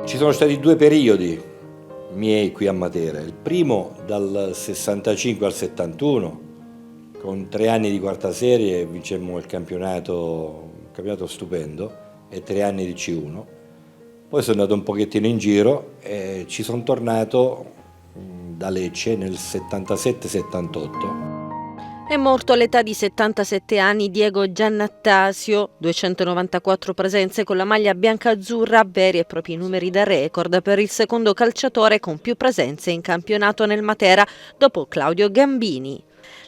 Ci sono stati due periodi miei qui a Matera. Il primo dal 65 al 71, con 3 anni di quarta serie vincemmo il campionato, un campionato stupendo, e 3 anni di C1. Poi sono andato un pochettino in giro e ci sono tornato da Lecce nel 77-78. È morto all'età di 77 anni Diego Giannattasio, 294 presenze con la maglia bianca-azzurra, veri e propri numeri da record per il secondo calciatore con più presenze in campionato nel Matera dopo Claudio Gambini.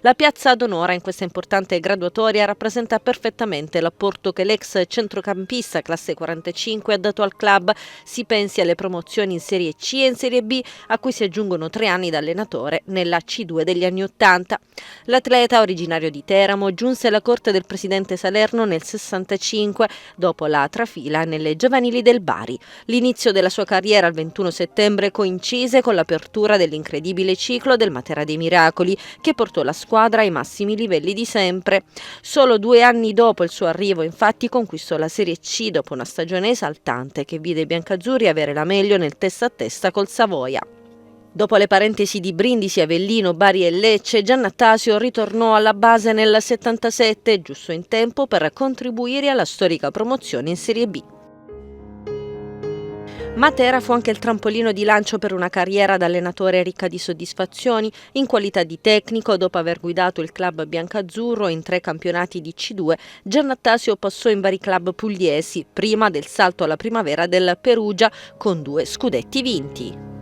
La piazza d'onore in questa importante graduatoria rappresenta perfettamente l'apporto che l'ex centrocampista classe 45 ha dato al club. Si pensi alle promozioni in Serie C e in Serie B, a cui si aggiungono 3 anni da allenatore nella C2 degli anni '80. L'atleta, originario di Teramo, giunse alla corte del presidente Salerno nel 65, dopo la trafila nelle giovanili del Bari. L'inizio della sua carriera il 21 settembre coincise con l'apertura dell'incredibile ciclo del Matera dei Miracoli, che portò la squadra ai massimi livelli di sempre. Solo 2 anni dopo il suo arrivo, infatti, conquistò la Serie C dopo una stagione esaltante che vide i biancazzurri avere la meglio nel testa a testa col Savoia. Dopo le parentesi di Brindisi, Avellino, Bari e Lecce, Giannattasio ritornò alla base nel 77, giusto in tempo per contribuire alla storica promozione in Serie B. Matera fu anche il trampolino di lancio per una carriera da allenatore ricca di soddisfazioni. In qualità di tecnico, dopo aver guidato il club biancazzurro in 3 campionati di C2, Giannattasio passò in vari club pugliesi, prima del salto alla primavera del Perugia con 2 scudetti vinti.